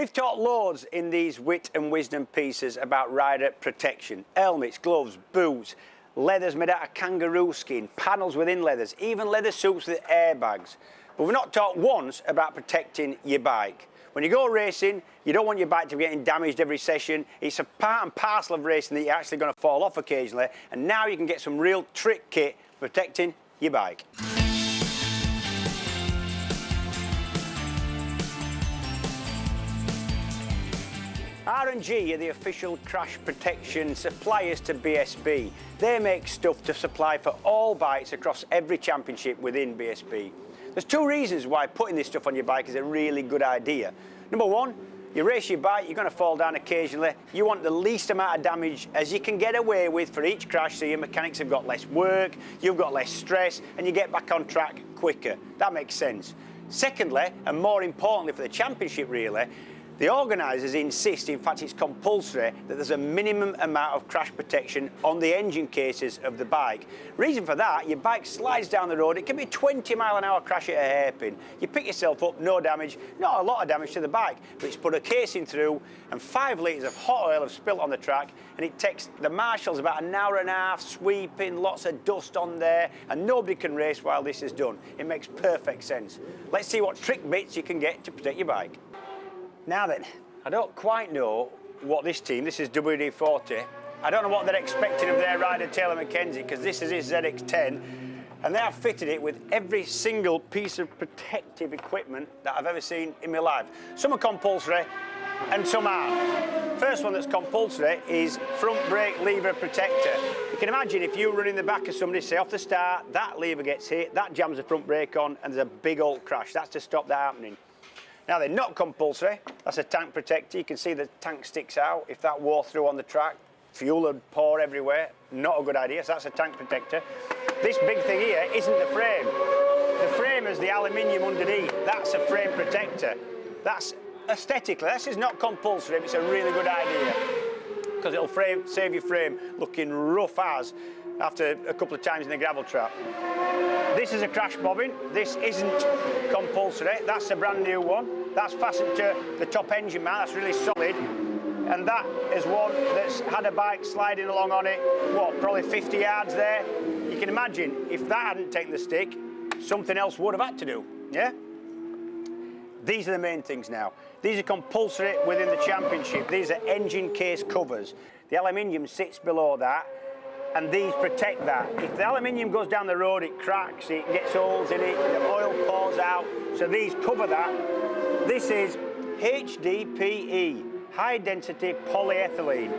We've talked loads in these Whit and Wisdom pieces about rider protection. Helmets, gloves, boots, leathers made out of kangaroo skin, panels within leathers, even leather suits with airbags. But we've not talked once about protecting your bike. When you go racing, you don't want your bike to be getting damaged every session. It's a part and parcel of racing that you're actually going to fall off occasionally. And now you can get some real trick kit for protecting your bike. R&G are the official crash protection suppliers to BSB. They make stuff to supply for all bikes across every championship within BSB. There's two reasons why putting this stuff on your bike is a really good idea. Number one, you race your bike, you're going to fall down occasionally. You want the least amount of damage as you can get away with for each crash, so your mechanics have got less work, you've got less stress, and you get back on track quicker. That makes sense. Secondly, and more importantly for the championship really, the organisers insist, in fact it's compulsory, that there's a minimum amount of crash protection on the engine cases of the bike. Reason for that, your bike slides down the road, it can be a 20-mile-an-hour crash at a hairpin. You pick yourself up, no damage, not a lot of damage to the bike, but it's put a casing through and 5 litres of hot oil have spilt on the track, and it takes the marshals about an hour and a half sweeping, lots of dust on there, and nobody can race while this is done. It makes perfect sense. Let's see what trick bits you can get to protect your bike. Now then, I don't quite know what this team, this is WD-40, I don't know what they're expecting of their rider Taylor Mackenzie, because this is his ZX-10, and they have fitted it with every single piece of protective equipment that I've ever seen in my life. Some are compulsory and some aren't. First one that's compulsory is front brake lever protector. You can imagine if you're running the back of somebody, say off the start, that lever gets hit, that jams the front brake on, and there's a big old crash. That's to stop that happening. Now they're not compulsory, that's a tank protector. You can see the tank sticks out. If that wore through on the track, fuel would pour everywhere. Not a good idea, so that's a tank protector. This big thing here isn't the frame. The frame is the aluminium underneath. That's a frame protector. That's aesthetically, this is not compulsory, but it's a really good idea because it'll save your frame looking rough as after a couple of times in the gravel trap. This is a crash bobbin. This isn't compulsory. That's a brand new one. That's fastened to the top engine mount. That's really solid. And that is one that's had a bike sliding along on it, what, probably 50 yards there. You can imagine if that hadn't taken the stick, something else would have had to do, yeah? These are the main things now. These are compulsory within the championship. These are engine case covers. The aluminium sits below that, and these protect that. If the aluminium goes down the road, it cracks, it gets holes in it, the oil pours out, so these cover that. This is HDPE, high density polyethylene.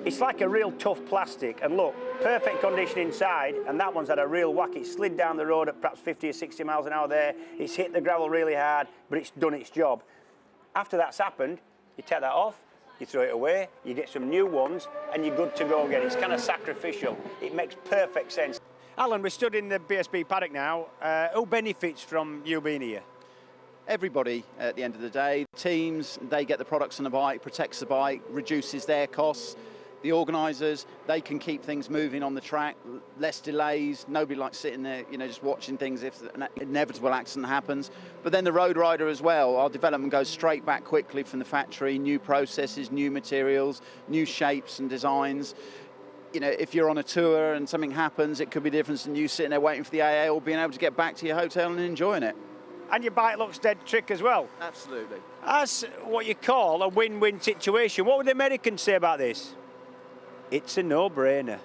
It's like a real tough plastic, and look, perfect condition inside, and that one's had a real whack. It slid down the road at perhaps 50 or 60 miles an hour there. It's hit the gravel really hard, but it's done its job. After that's happened, you take that off, you throw it away, you get some new ones, and you're good to go again. It's kind of sacrificial. It makes perfect sense. Alan, we're stood in the BSB paddock now. Who benefits from you being here? Everybody at the end of the day. Teams, they get the products on the bike, protects the bike, reduces their costs. The organisers, they can keep things moving on the track, less delays. Nobody likes sitting there, you know, just watching things if an inevitable accident happens. But then the road rider as well, our development goes straight back quickly from the factory, new processes, new materials, new shapes and designs. You know, if you're on a tour and something happens, it could be the difference in you sitting there waiting for the AA or being able to get back to your hotel and enjoying it. And your bike looks dead trick as well. Absolutely. That's what you call a win-win situation. What would the Americans say about this? It's a no-brainer.